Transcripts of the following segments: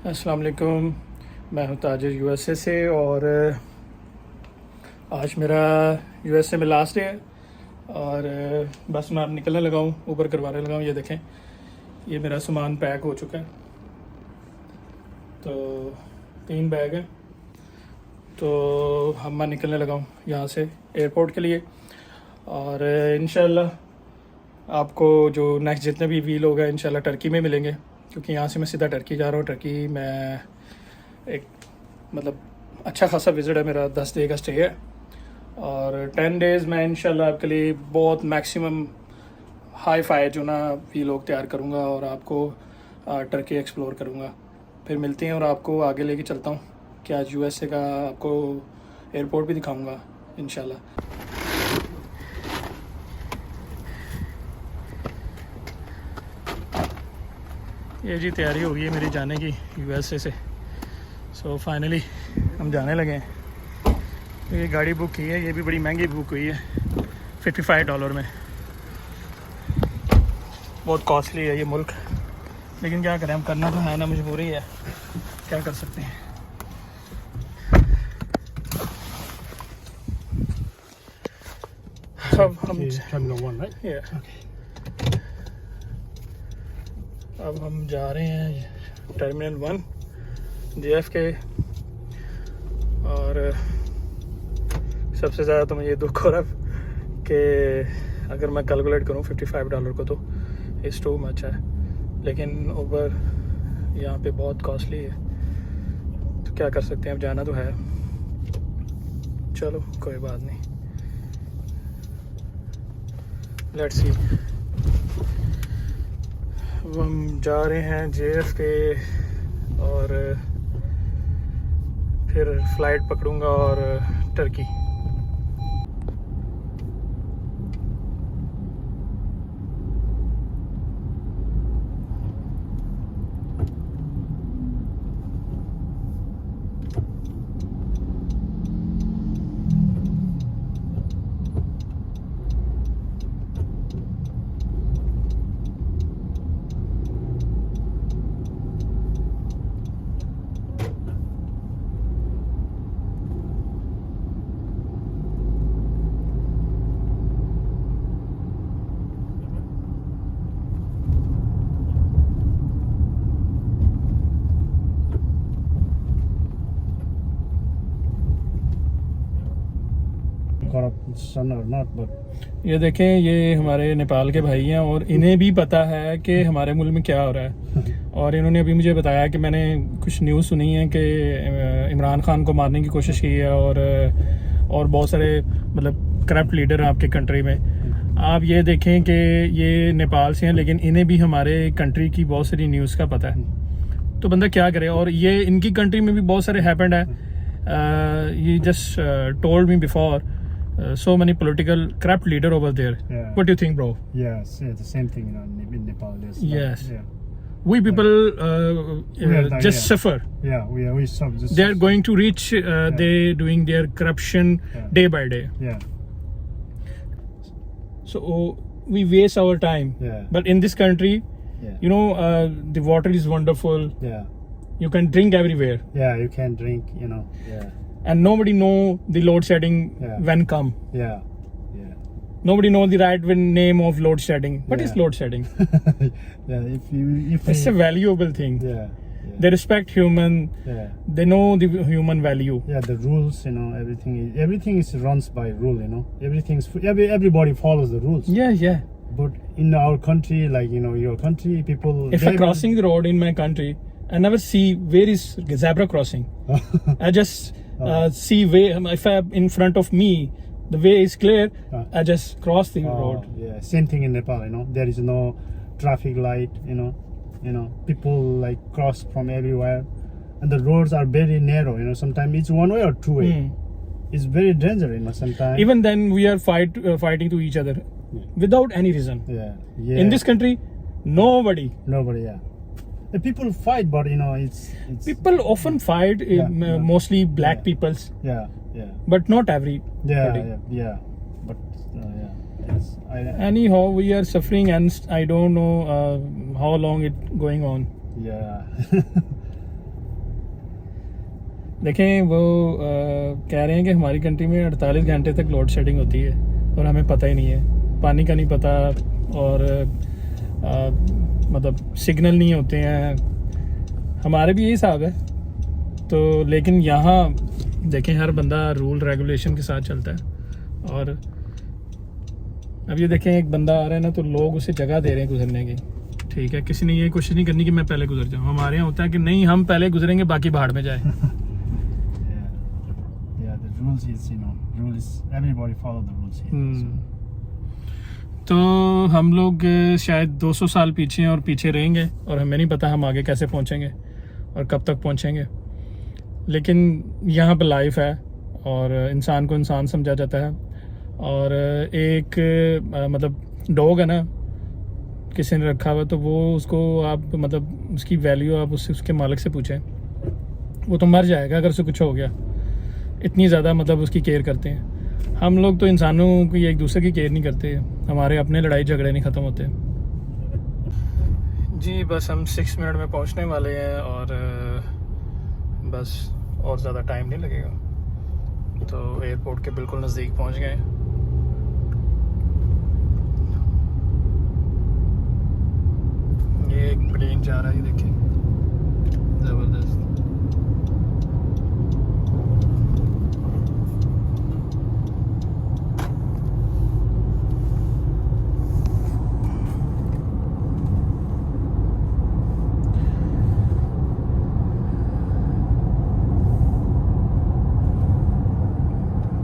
अस्सलाम वालेकुम। मैं हूँ ताजिर यूएसए से और आज मेरा यूएसए में लास्ट डे है और बस मैं अब निकलने लगा हूँ, ऊबर करवाने लगा हूँ। ये देखें, ये मेरा सामान पैक हो चुका है। तो 3 बैग हैं, तो हम मैं निकलने लगा हूँ यहाँ से एयरपोर्ट के लिए। और इंशाल्लाह आपको जो नेक्स्ट जितने भी वील होगा इंशाल्लाह टर्की में मिलेंगे, क्योंकि यहाँ से मैं सीधा टर्की जा रहा हूँ। टर्की में एक मतलब अच्छा खासा विज़िट है मेरा, 10 डे का स्टे है और 10 डेज़ मैं इंशाल्लाह आपके लिए बहुत मैक्सिमम हाई फाई जो ना वीलॉग तैयार करूँगा और आपको टर्की एक्सप्लोर करूँगा। फिर मिलते हैं और आपको आगे लेके चलता हूँ कि आज यूएसए का आपको एयरपोर्ट भी दिखाऊँगा इंशाल्लाह। ये जी तैयारी हो गई है मेरी जाने की यूएसए से। सो फाइनली हम जाने लगे हैं। तो ये गाड़ी बुक की है, ये भी बड़ी महंगी बुक हुई है, $55 में। बहुत कॉस्टली है ये मुल्क, लेकिन क्या करें, हम करना तो है ना, मजबूरी है, क्या कर सकते हैं। अब हम जा रहे हैं टर्मिनल 1 JFK। और सबसे ज़्यादा तो मुझे दुख हो रहा कि अगर मैं कैलकुलेट करूँ $55 को तो इट्स टू मच है, लेकिन ऊबर यहाँ पे बहुत कॉस्टली है, तो क्या कर सकते हैं, अब जाना तो है। चलो कोई बात नहीं, लेट्स सी। हम जा रहे हैं JFK और फिर फ़्लाइट पकड़ूंगा और टर्की। ये देखें, ये हमारे नेपाल के भाई हैं और इन्हें भी पता है कि हमारे मुल्क में क्या हो रहा है। और इन्होंने अभी मुझे बताया कि मैंने कुछ न्यूज़ सुनी है कि इमरान खान को मारने की कोशिश की है और बहुत सारे मतलब करप्ट लीडर हैं आपके कंट्री में। आप ये देखें कि ये नेपाल से हैं, लेकिन इन्हें भी हमारे कंट्री की बहुत सारी न्यूज़ का पता है, तो बंदा क्या करे। और ये इनकी कंट्री में भी बहुत सारे हैपेंड है। ये just told me before so many political corrupt leader over there. Yeah. What do you think, bro? Yes, yeah, the same thing in Nepal. Yes. Yeah. We people just suffer. Yeah, we suffer. They are going to reach. They doing their corruption day by day. Yeah. So we waste our time. Yeah. But in this country, you know, the water is wonderful. Yeah. You can drink everywhere. Yeah, you can drink. Yeah. And nobody know the load shedding when come. Yeah. Yeah. Nobody know the right name of load shedding. What is load shedding? Yeah. If it's a valuable thing. Yeah. They respect human. Yeah. They know the human value. Yeah, the rules, everything is runs by rule, everybody follows the rules. Yeah. But in our country, like your country, people. If I'm crossing the road in my country, I never see where is zebra crossing. I just see way. If I'm in front of me, the way is clear. I just cross the road. Yeah, same thing in Nepal. There is no traffic light. People like cross from everywhere, and the roads are very narrow. Sometimes it's one way or two way. It's very dangerous. Sometimes. Even then, we are fighting to each other without any reason. Yeah. In this country, nobody. Yeah. The people fight, but it's people often fight. Mostly black peoples. Yeah. But not every. Yeah. But yes. Anyhow, we are suffering, and I don't know how long it going on. Yeah. देखें वो कह रहे हैं कि हमारी country में 48 घंटे तक लोड शेडिंग होती है और हमें पता ही नहीं है, पानी का नहीं पता, और मतलब सिग्नल नहीं होते हैं। हमारे भी यही हिसाब है। तो लेकिन यहाँ देखें हर बंदा रूल रेगुलेशन के साथ चलता है। और अब ये देखें एक बंदा आ रहा है ना, तो लोग उसे जगह दे रहे हैं गुजरने की। ठीक है, किसी ने ये कोशिश नहीं करनी कि मैं पहले गुजर जाऊँ। हमारे यहाँ होता है कि नहीं, हम पहले गुजरेंगे, बाकी भाड़ में जाए। rules is, you know, rules, everybody follow the rules here. तो हम लोग शायद 200 साल पीछे हैं और पीछे रहेंगे, और हमें नहीं पता हम आगे कैसे पहुंचेंगे और कब तक पहुंचेंगे। लेकिन यहाँ पे लाइफ है और इंसान को इंसान समझा जाता है। और एक मतलब डॉग है ना, किसी ने रखा हुआ, तो वो उसको आप मतलब उसकी वैल्यू आप उससे उसके मालिक से पूछें, वो तो मर जाएगा अगर उसे कुछ हो गया। इतनी ज़्यादा मतलब उसकी केयर करते हैं। हम लोग तो इंसानों की एक दूसरे की केयर नहीं करते, हमारे अपने लड़ाई झगड़े नहीं ख़त्म होते। जी बस हम 6 मिनट में पहुंचने वाले हैं और बस और ज़्यादा टाइम नहीं लगेगा। तो एयरपोर्ट के बिल्कुल नज़दीक पहुंच गए। ये एक प्लेन जा रहा है, ये देखिए, ज़बरदस्त।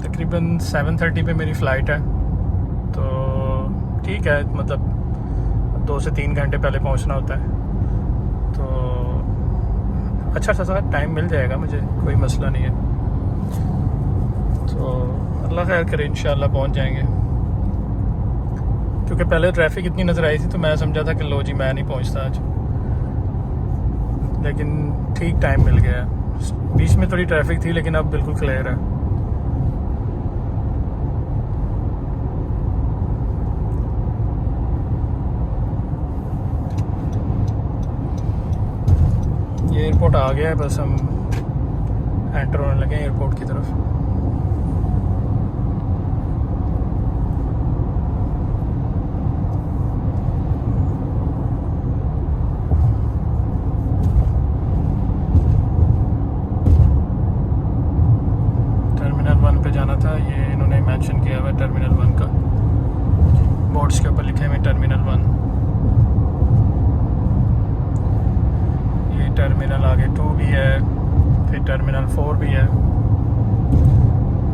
तकरीबन 7:30 पे मेरी फ़्लाइट है, तो ठीक है, मतलब 2 से 3 घंटे पहले पहुंचना होता है। तो अच्छा सा टाइम मिल जाएगा मुझे, कोई मसला नहीं है। तो अल्लाह खैर करे, इंशाल्लाह पहुंच जाएंगे। क्योंकि पहले ट्रैफिक इतनी नज़र आई थी तो मैं समझा था कि लो जी मैं नहीं पहुंचता आज, लेकिन ठीक टाइम मिल गया। बीच में थोड़ी ट्रैफिक थी लेकिन अब बिल्कुल क्लियर है। ये एयरपोर्ट आ गया है, बस हम एंटर होने लगे एयरपोर्ट की तरफ। टर्मिनल 1 पे जाना था, ये इन्होंने मेंशन किया हुआ है टर्मिनल 1 का, बोर्ड्स के ऊपर लिखे हुए टर्मिनल 1। टर्मिनल आगे 2 भी है, फिर टर्मिनल 4 भी है,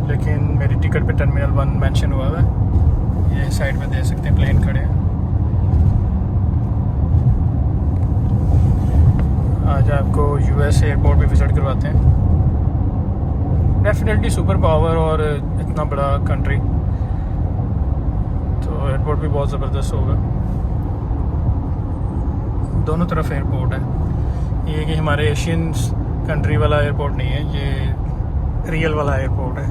लेकिन मेरी टिकट पे टर्मिनल 1 मेंशन हुआ है। ये साइड पे देख सकते हैं प्लेन खड़े हैं। आज आपको यूएस एयरपोर्ट पे विज़िट करवाते हैं। डेफिनेटली सुपर पावर और इतना बड़ा कंट्री, तो एयरपोर्ट भी बहुत ज़बरदस्त होगा। दोनों तरफ एयरपोर्ट है। ये कि हमारे एशियन कंट्री वाला एयरपोर्ट नहीं है, ये रियल वाला एयरपोर्ट है,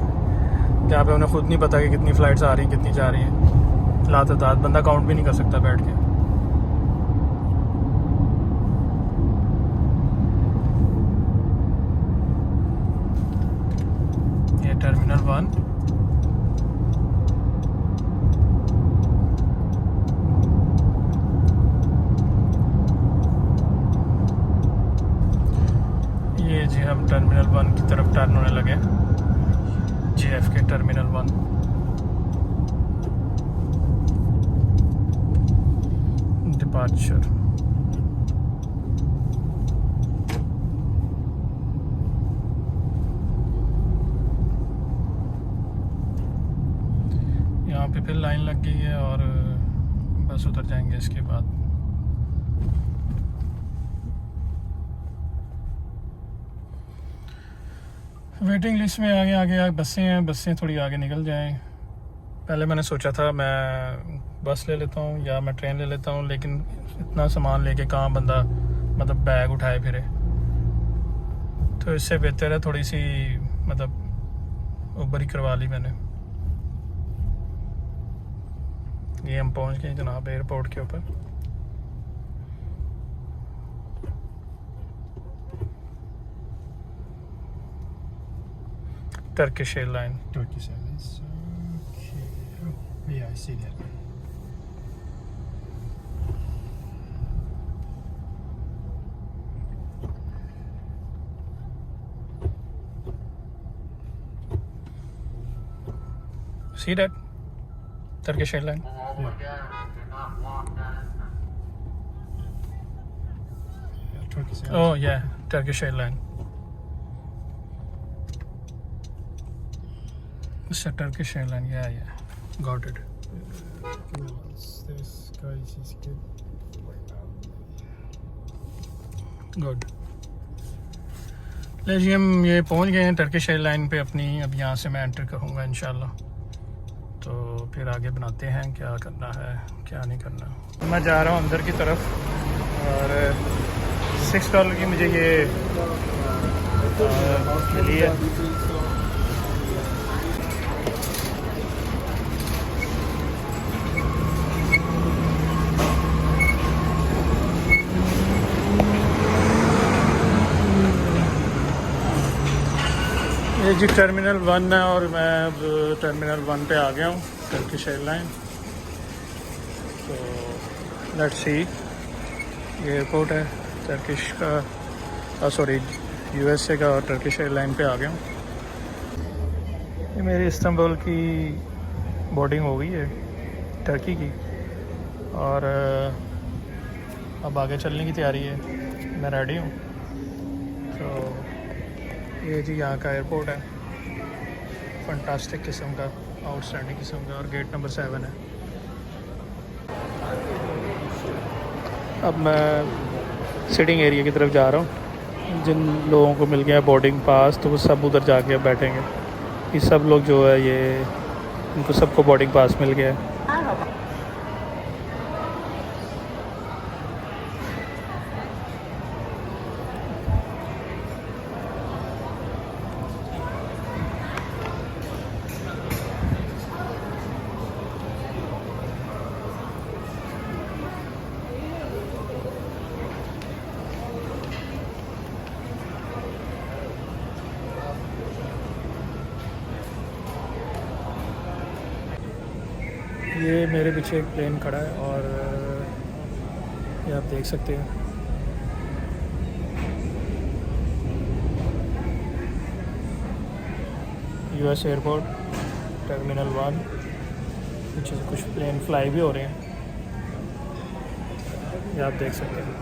जहाँ पे उन्हें ख़ुद नहीं पता कि कितनी फ़्लाइट्स आ रही हैं, कितनी जा रही हैं। लातादाद बंदा काउंट भी नहीं कर सकता बैठ के। ये टर्मिनल 1, जी हम टर्मिनल 1 की तरफ टर्न होने लगे, JFK टर्मिनल 1। डिपार्चर। यहाँ पे फिर लाइन लग गई है और बस उतर जाएंगे इसके बाद। वेटिंग लिस्ट में आगे आगे बसें हैं, बसें थोड़ी आगे निकल जाएं। पहले मैंने सोचा था मैं बस ले लेता हूँ या मैं ट्रेन ले लेता हूँ, लेकिन इतना सामान लेके कहाँ बंदा मतलब बैग उठाए फिरे, तो इससे बेहतर है थोड़ी सी मतलब ऊबर ही करवा ली मैंने। ये हम पहुँच गए जनाब एयरपोर्ट के ऊपर। Turkish Airline. Turkish Airlines. Okay. Oh, yeah, I see that. See that? Turkish Airline. Yeah, Turkish Airlines. Oh yeah, Turkish Airline. It's a Turkish Airline. Yeah, got it. This guys is good. Good. ले जी, हम ये पहुंच गए हैं Turkish airline पे अपनी। अब यहाँ से मैं एंटर करूँगा इंशाल्लाह। तो फिर आगे बनाते हैं क्या करना है क्या नहीं करना। मैं जा रहा हूँ अंदर की तरफ और $6 की मुझे ये मिली है। ये जी टर्मिनल 1 है और मैं अब टर्मिनल 1 पे आ गया हूँ, टर्किश एयरलाइन। तो लेट्स सी, ये एयरपोर्ट है टर्किश का, सॉरी यूएसए का, और टर्किश एयरलाइन पे आ गया हूँ। ये मेरी इस्तांबुल की बोर्डिंग हो गई है टर्की की, और अब आगे चलने की तैयारी है। मैं रेडी हूँ। तो ये जी यहाँ का एयरपोर्ट है, फंटास्टिक किस्म का, आउटस्टैंडिंग किस्म का, और गेट नंबर 7 है। अब मैं सिटिंग एरिया की तरफ जा रहा हूँ। जिन लोगों को मिल गया बोर्डिंग पास तो वो सब उधर जाके अब बैठेंगे। ये सब लोग जो है ये इनको सबको बोर्डिंग पास मिल गया है। ये मेरे पीछे एक प्लेन खड़ा है और ये आप देख सकते हैं। यूएस एयरपोर्ट टर्मिनल 1, पीछे से कुछ प्लेन फ्लाई भी हो रहे हैं, ये आप देख सकते हैं।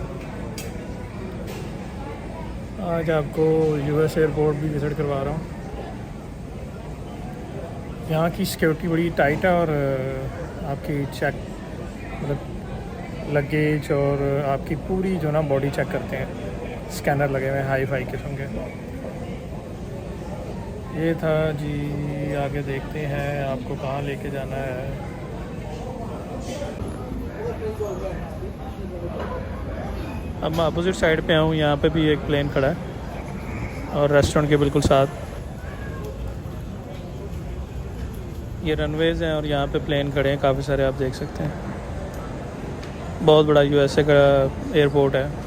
आज आपको यूएस एयरपोर्ट भी विज़िट करवा रहा हूँ। यहाँ की सिक्योरिटी बड़ी टाइट है और आपकी चेक, मतलब लगेज और आपकी पूरी जो ना बॉडी चेक करते हैं। स्कैनर लगे हुए हैं हाई फाई किस्म के। ये था जी, आगे देखते हैं आपको कहाँ लेके जाना है। अब मैं अपोजिट साइड पे आऊँ, यहाँ पे भी एक प्लेन खड़ा है और रेस्टोरेंट के बिल्कुल साथ ये रनवेज़ हैं और यहाँ पे प्लेन खड़े हैं काफ़ी सारे, आप देख सकते हैं। बहुत बड़ा यूएसए का एयरपोर्ट है।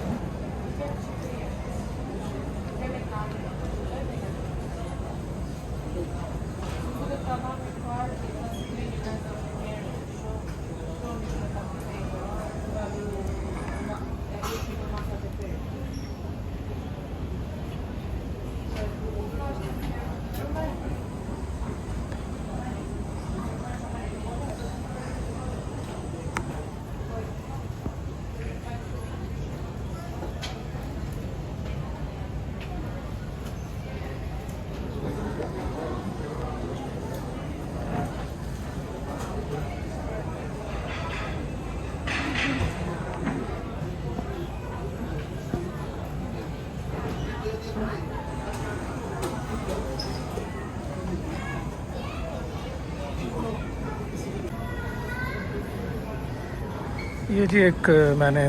ये जी एक मैंने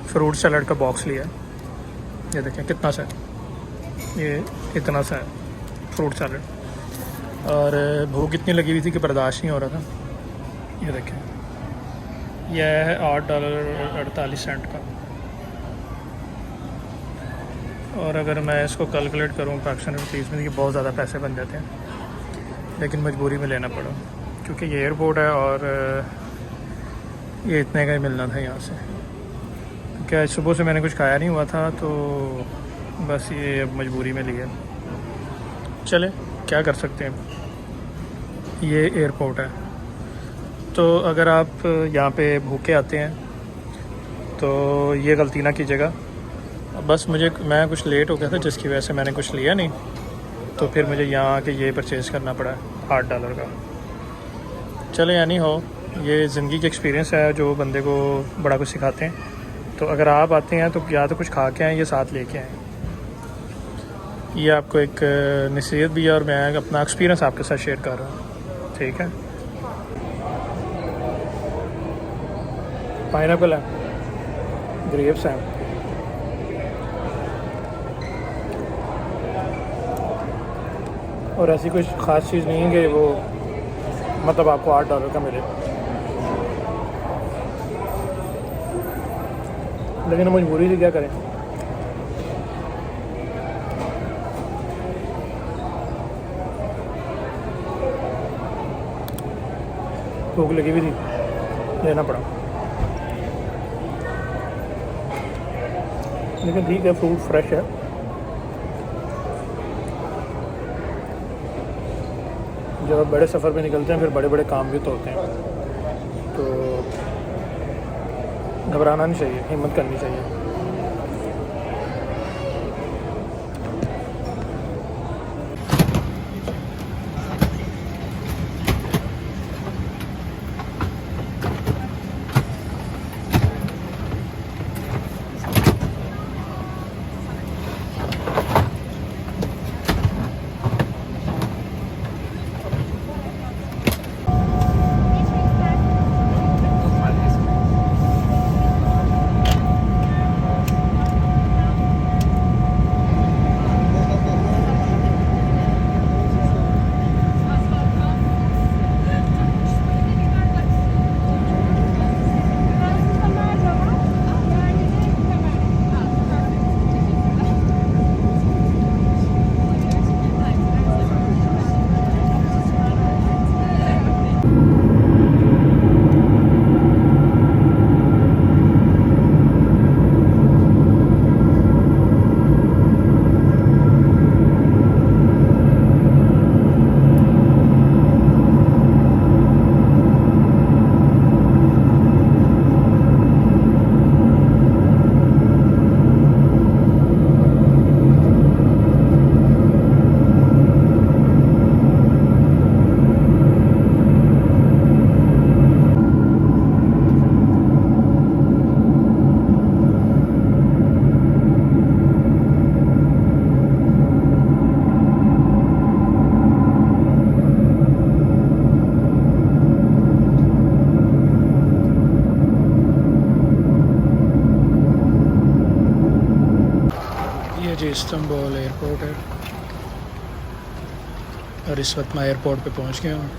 फ्रूट सैलड का बॉक्स लिया। ये देखें कितना सा है, ये इतना सा है फ्रूट सैलड, और भूख इतनी लगी हुई थी कि बर्दाश्त नहीं हो रहा था। ये देखें, यह है $8.48 का, और अगर मैं इसको कैलकुलेट करूँ पाकिस्तानी रुपीज़ में, ये बहुत ज़्यादा पैसे बन जाते हैं। लेकिन मजबूरी में लेना पड़ा क्योंकि ये एयरपोर्ट है और ये इतने का ही मिलना था यहाँ से, क्योंकि आज सुबह से मैंने कुछ खाया नहीं हुआ था, तो बस ये अब मजबूरी में लिया। चले क्या कर सकते हैं, ये एयरपोर्ट है। तो अगर आप यहाँ पे भूखे आते हैं तो ये गलती ना कीजिएगा। बस मैं कुछ लेट हो गया था जिसकी वजह से मैंने कुछ लिया नहीं, तो फिर मुझे यहाँ आके ये परचेज़ करना पड़ा $8 का। चले यानी हो, ये ज़िंदगी की एक्सपीरियंस है जो बंदे को बड़ा कुछ सिखाते हैं। तो अगर आप आते हैं तो या तो कुछ खा के आएँ या साथ लेके आएँ। ये आपको एक नसीहत भी है और मैं अपना एक्सपीरियंस आपके साथ शेयर कर रहा हूँ, ठीक है। पाइनएप्पल है, ग्रेप्स हैं, और ऐसी कुछ ख़ास चीज़ नहीं है कि वो मतलब आपको $8 का मिले, लेकिन मजबूरी से क्या करें। भूख लगी भी थी, लेना पड़ा। लेकिन ठीक है, फ्रूट फ्रेश है। जब आप बड़े सफ़र पे निकलते हैं फिर बड़े बड़े काम भी तो होते हैं, तो घबराना नहीं चाहिए, हिम्मत करनी चाहिए। जी इस्तांबुल एयरपोर्ट है और इस वक्त मैं एयरपोर्ट पे पहुंच गया हूँ।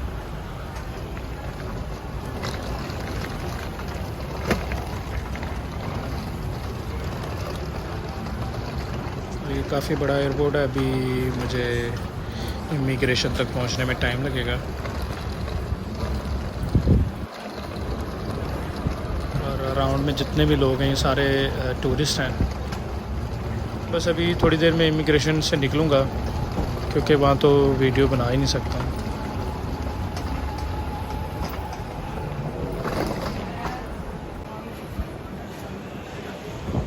ये काफ़ी बड़ा एयरपोर्ट है, अभी मुझे इमिग्रेशन तक पहुंचने में टाइम लगेगा। और अराउंड में जितने भी लोग हैं ये सारे टूरिस्ट हैं। बस अभी थोड़ी देर में इमिग्रेशन से निकलूँगा क्योंकि वहाँ तो वीडियो बना ही नहीं सकता।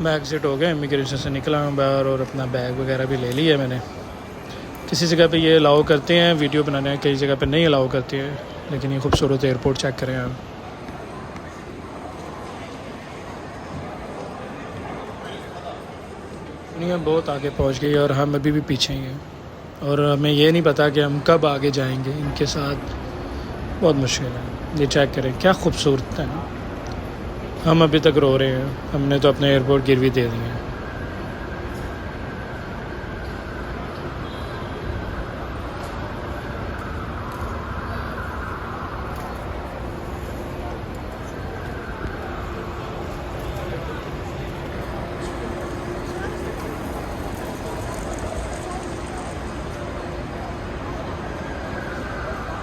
मैं एग्ज़िट हो गया, इमिग्रेशन से निकला हूँ बाहर और अपना बैग वगैरह भी ले लिया मैंने। किसी जगह पे ये अलाउ करते हैं वीडियो बनाने, कई जगह पे नहीं अलाउ करते हैं, लेकिन ये खूबसूरत एयरपोर्ट चेक करें आप। दुनिया बहुत आगे पहुंच गई और हम अभी भी पीछे ही हैं, और हमें ये नहीं पता कि हम कब आगे जाएंगे। इनके साथ बहुत मुश्किल है। ये चेक करें क्या खूबसूरत है। हम अभी तक रो रहे हैं, हमने तो अपने एयरपोर्ट गिरवी दे दिए हैं।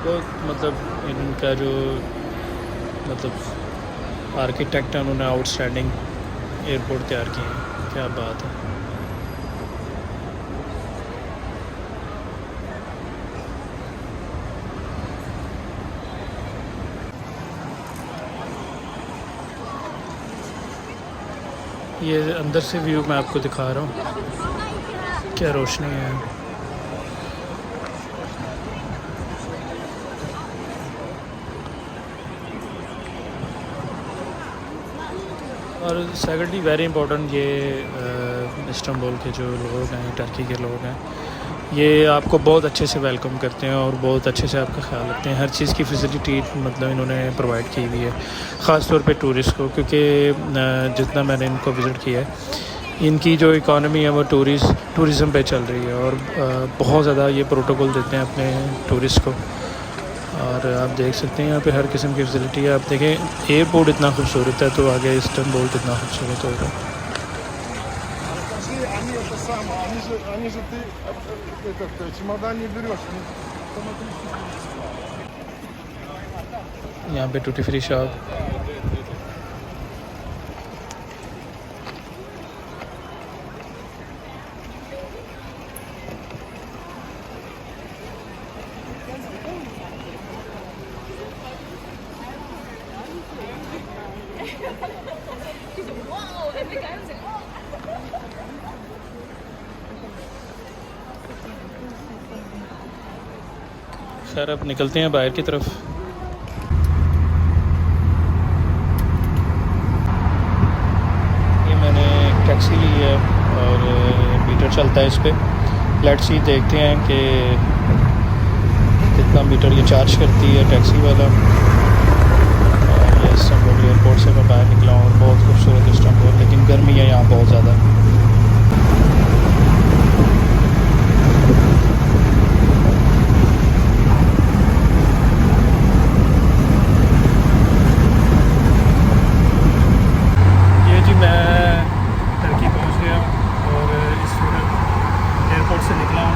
बहुत मतलब इनका जो मतलब आर्किटेक्ट है उन्होंने आउटस्टैंडिंग एयरपोर्ट तैयार किए हैं, क्या बात है। ये अंदर से व्यू मैं आपको दिखा रहा हूँ, क्या रोशनी है। और सेकेंडली वेरी इंपॉर्टेंट, ये इस्तांबुल के जो लोग हैं, टर्की के लोग हैं, ये आपको बहुत अच्छे से वेलकम करते हैं और बहुत अच्छे से आपका ख्याल रखते हैं। हर चीज़ की फैसिलिटी मतलब इन्होंने प्रोवाइड की हुई है, ख़ास तौर पे टूरिस्ट को, क्योंकि जितना मैंने इनको विज़िट किया है, इनकी जो इकॉनमी है वो टूरिज़म पे चल रही है और बहुत ज़्यादा ये प्रोटोकॉल देते हैं अपने टूरिस्ट को। और आप देख सकते हैं यहाँ पे हर किस्म की फैसिलिटी है। आप देखें एयरपोर्ट इतना खूबसूरत है, तो आगे इस्तांबुल कितना खूबसूरत होगा। Они же ты этот чемодан не берешь. यहाँ पे टूटी फ्री शॉप, खैर अब निकलते हैं बाहर की तरफ। ये मैंने टैक्सी ली है और मीटर चलता है इस पर। लेट्स सी, देखते हैं कि कितना मीटर ये चार्ज करती है टैक्सी वाला। और ये इस्तांबुल एयरपोर्ट से मैं बाहर निकला हूँ और बहुत खूबसूरत इस्तांबुल, लेकिन गर्मी है यहाँ बहुत ज़्यादा।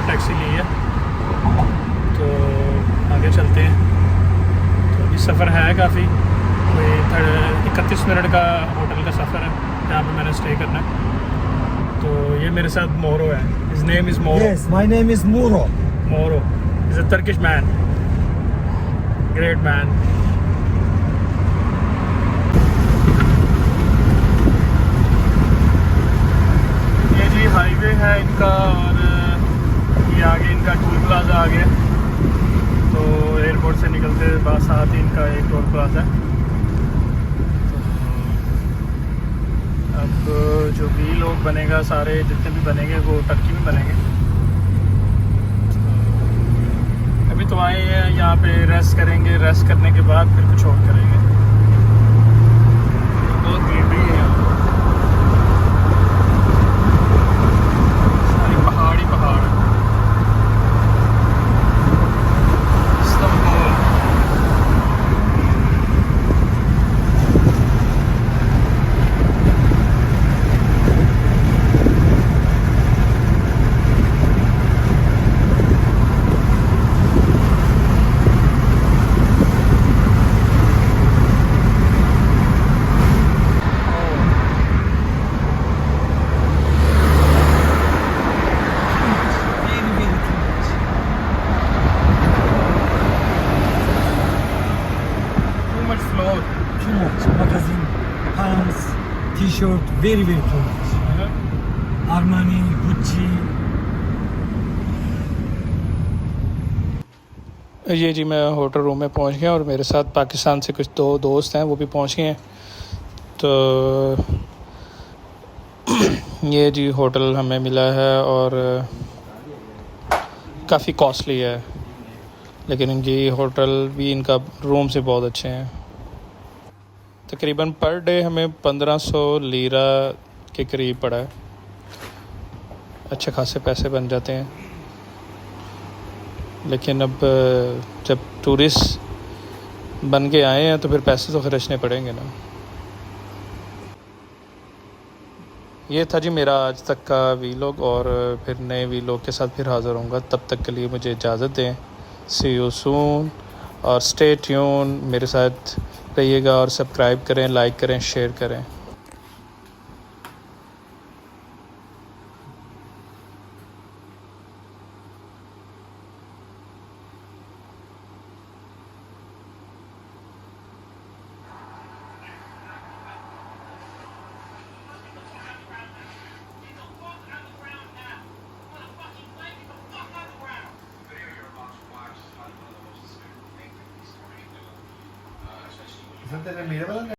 टैक्सी ली है तो आगे चलते हैं। तो अभी सफ़र है काफ़ी, कोई 31 मिनट का होटल का सफ़र है जहाँ पे मैंने स्टे करना है। तो ये मेरे साथ मोरो है, हिज नेम इज़ मोरो। Yes, my name is Muro. मोरो is a Turkish man, great man. ये जी हाईवे है इनका और ये आगे इनका टोल प्लाजा आ गया। तो एयरपोर्ट से निकलते बाद साथ ही इनका एक टोल प्लाजा है। तो अब जो भी लोग बनेगा, सारे जितने भी बनेंगे वो टर्की में बनेंगे। तो अभी तो आए हैं यहाँ पे, रेस्ट करेंगे, रेस्ट करने के बाद फिर कुछ और करेंगे। बहुत ग्रीनरी है यहाँ, सारी पहाड़ ही पहाड़ है। Magazine, pants, t-shirt, very too much. Armani, Gucci. ये जी मैं होटल रूम में पहुंच गया और मेरे साथ पाकिस्तान से कुछ दो दोस्त हैं, वो भी पहुंच गए हैं। तो ये जी होटल हमें मिला है और काफ़ी कॉस्टली है, लेकिन इनकी होटल भी, इनका रूम से बहुत अच्छे हैं। तकरीबन पर डे हमें 1500 लीरा के करीब पड़ा है। अच्छे खासे पैसे बन जाते हैं, लेकिन अब जब टूरिस्ट बन के आए हैं तो फिर पैसे तो खर्चने पड़ेंगे ना। ये था जी मेरा आज तक का वीलॉग, और फिर नए वीलॉग के साथ फिर हाज़िर होऊंगा। तब तक के लिए मुझे इजाज़त दें। सी यू सून, और स्टे ट्यून, मेरे साथ रहिएगा और सब्सक्राइब करें, लाइक करें, शेयर करें।